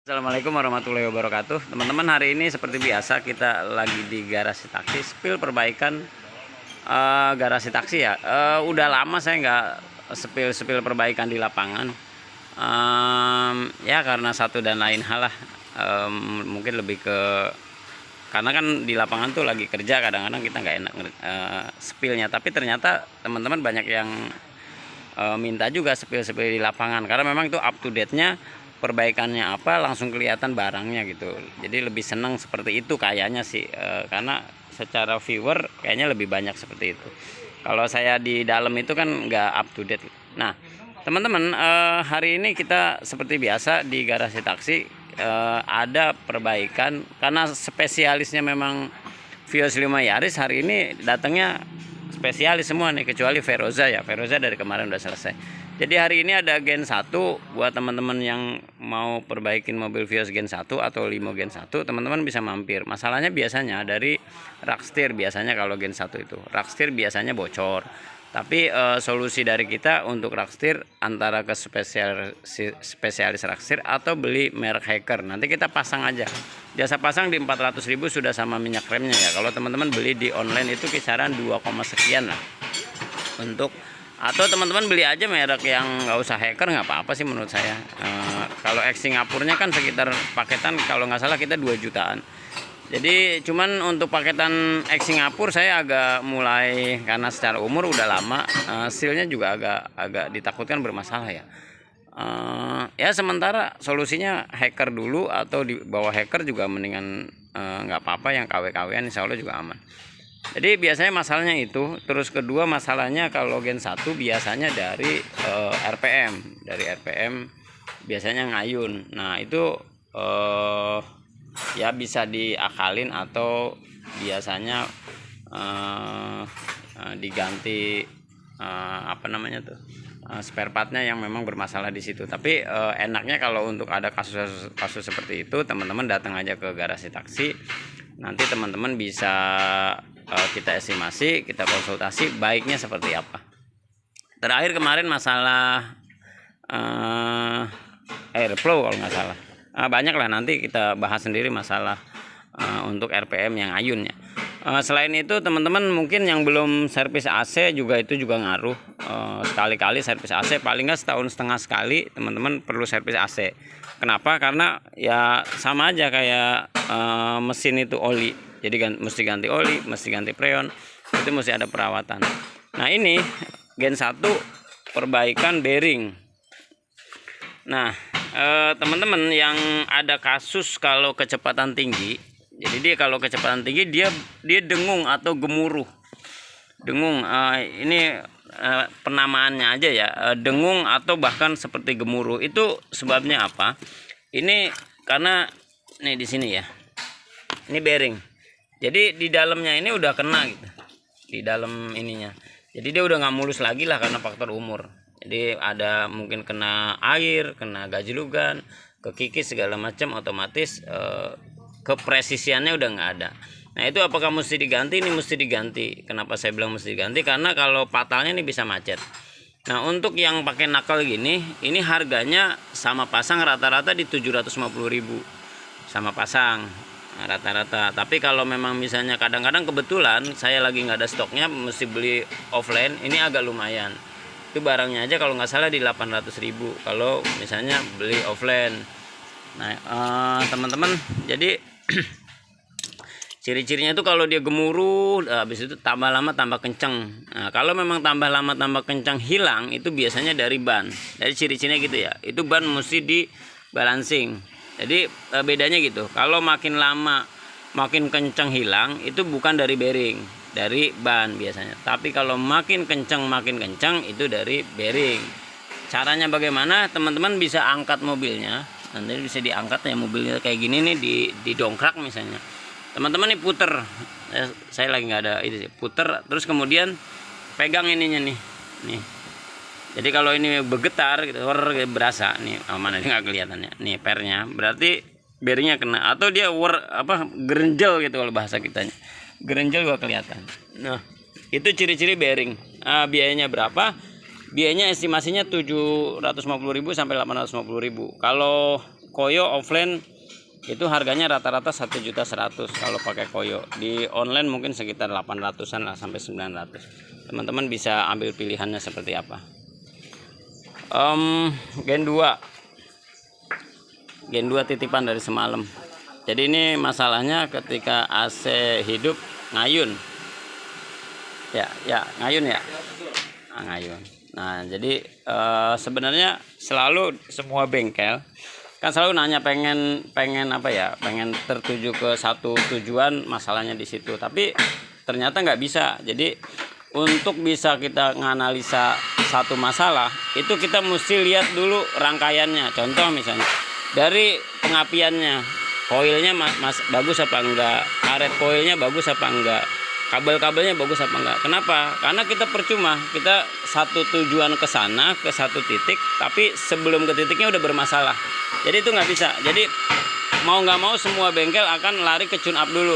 Assalamualaikum warahmatullahi wabarakatuh. Teman-teman, hari ini seperti biasa kita lagi di garasi taksi, spill perbaikan garasi taksi ya. Udah lama saya nggak spill perbaikan di lapangan. Ya karena satu dan lain hal lah. Mungkin lebih ke karena kan di lapangan tuh lagi kerja, kadang-kadang kita nggak enak spillnya. Tapi ternyata teman-teman banyak yang minta juga spill di lapangan karena memang itu up to date-nya. Perbaikannya apa langsung kelihatan barangnya gitu, jadi lebih senang seperti itu kayaknya sih, karena secara viewer kayaknya lebih banyak seperti itu. Kalau saya di dalam itu kan nggak up to date. Nah teman-teman, hari ini kita seperti biasa di garasi taksi, ada perbaikan karena spesialisnya memang Vios 5 Yaris. Hari ini datangnya spesialis semua nih, kecuali Feroza ya. Feroza dari kemarin udah selesai. Jadi hari ini ada Gen 1 buat teman-teman yang mau perbaikin mobil Vios Gen 1 atau Limo Gen 1, teman-teman bisa mampir. Masalahnya biasanya dari Rakstir, biasanya kalau Gen 1 itu Rakstir biasanya bocor. Tapi solusi dari kita untuk Rakstir antara ke spesialis Rakstir atau beli merek Hacker. Nanti kita pasang aja. Jasa pasang di 400.000 sudah sama minyak remnya ya. Kalau teman-teman beli di online itu kisaran 2, sekian lah. Atau teman-teman beli aja merek yang nggak usah Hacker, nggak apa-apa sih menurut saya. Kalau ex Singapurnya kan sekitar paketan kalau nggak salah kita 2 jutaan. Jadi cuman untuk paketan ex Singapura saya agak mulai, karena secara umur udah lama, sealnya juga agak ditakutkan bermasalah ya. Ya sementara solusinya Hacker dulu, atau di bawah Hacker juga mendingan, nggak apa-apa, yang KW-KW-an insya Allah juga aman. Jadi biasanya masalahnya itu. Terus kedua masalahnya kalau Gen 1 biasanya dari RPM. Dari RPM biasanya ngayun. Nah itu ya bisa diakalin atau biasanya diganti apa namanya tuh, spare partnya yang memang bermasalah di situ. Tapi enaknya kalau untuk ada kasus seperti itu, teman-teman datang aja ke garasi taksi. Nanti teman-teman bisa kita estimasi, kita konsultasi baiknya seperti apa. Terakhir kemarin masalah airflow kalau nggak salah, banyak lah, nanti kita bahas sendiri masalah untuk RPM yang ayunnya. Selain itu teman-teman mungkin yang belum servis AC juga, itu juga ngaruh. Sekali-kali servis AC, paling nggak setahun setengah sekali teman-teman perlu servis AC. Kenapa? Karena ya sama aja kayak mesin itu oli. Jadi mesti ganti oli, mesti ganti freon, itu mesti ada perawatan. Nah ini Gen 1 perbaikan bearing. Nah teman-teman yang ada kasus kalau kecepatan tinggi, jadi dia kalau kecepatan tinggi dia dengung atau gemuruh. Dengung, ini penamaannya aja ya, dengung atau bahkan seperti gemuruh. Itu sebabnya apa? Ini karena nih di sini ya, ini bearing. Jadi di dalamnya ini udah kena gitu, di dalam ininya. Jadi dia udah nggak mulus lagi lah karena faktor umur. Jadi ada mungkin kena air, kena gajlugan, kekikis segala macam, otomatis kepresisiannya udah nggak ada. Nah itu apakah mesti diganti? Ini mesti diganti. Kenapa saya bilang mesti diganti? Karena kalau fatalnya ini bisa macet. Nah untuk yang pakai knuckle gini, ini harganya sama pasang rata-rata di 750.000 sama pasang rata-rata. Tapi kalau memang misalnya kadang-kadang kebetulan saya lagi nggak ada stoknya, mesti beli offline, ini agak lumayan. Itu barangnya aja kalau nggak salah di 800.000 kalau misalnya beli offline. Nah teman-teman, jadi ciri-cirinya itu kalau dia gemuruh, habis itu tambah lama tambah kencang. Nah kalau memang tambah lama tambah kencang hilang, itu biasanya dari ban. Jadi ciri-cirinya gitu ya, itu ban mesti di balancing. Jadi bedanya gitu, kalau makin lama makin kencang hilang, itu bukan dari bearing, dari ban biasanya. Tapi kalau makin kencang itu dari bearing. Caranya bagaimana? Teman-teman bisa angkat mobilnya, nanti bisa diangkat ya, mobilnya kayak gini nih, didongkrak misalnya. Teman-teman nih puter, saya lagi nggak ada itu sih, puter terus kemudian pegang ininya nih. Jadi kalau ini bergetar gitu, berasa nih, mana ini nggak kelihatannya nih pernya, berarti bearingnya kena, atau dia gerenjel gitu kalau bahasa kitanya, gerenjel gua kelihatan. Nah itu ciri-ciri bearing. Biayanya berapa? Biayanya estimasinya 750.000 sampai 850.000. Kalau koyo offline itu harganya rata-rata 1.100.000 kalau pakai koyo. Di online mungkin sekitar 800-an lah sampai 900. Teman-teman bisa ambil pilihannya seperti apa. Gen 2 titipan dari semalam. Jadi ini masalahnya ketika AC hidup ngayun. Ya ngayun ya. Ngayun. Nah, jadi sebenarnya selalu semua bengkel kan selalu nanya pengen apa ya, pengen tertuju ke satu tujuan, masalahnya di situ. Tapi ternyata nggak bisa. Jadi untuk bisa kita nganalisa satu masalah itu kita mesti lihat dulu rangkaiannya. Contoh misalnya dari pengapiannya, koilnya bagus apa enggak, karet koilnya bagus apa enggak, kabel-kabelnya bagus apa enggak. Kenapa? Karena kita percuma, kita satu tujuan ke sana, ke satu titik, tapi sebelum ke titiknya udah bermasalah. Jadi itu nggak bisa. Jadi mau nggak mau semua bengkel akan lari ke tune up dulu,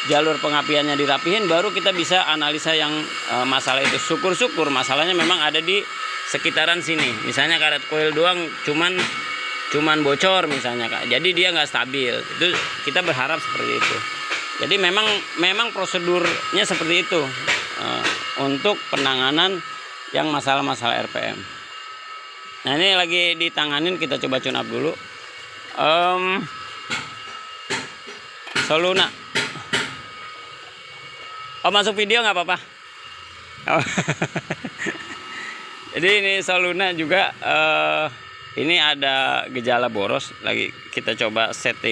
jalur pengapiannya dirapihin, baru kita bisa analisa yang masalah itu. Syukur-syukur masalahnya memang ada di sekitaran sini. Misalnya karet koil doang cuman bocor misalnya, Kak. Jadi dia nggak stabil. Itu kita berharap seperti itu. Jadi memang prosedurnya seperti itu untuk penanganan yang masalah-masalah RPM. Nah, ini lagi ditanganin, kita coba tune up dulu. Soluna. Oh, masuk video nggak apa-apa. Oh. Jadi ini Soluna juga ini ada gejala boros, lagi kita coba setting.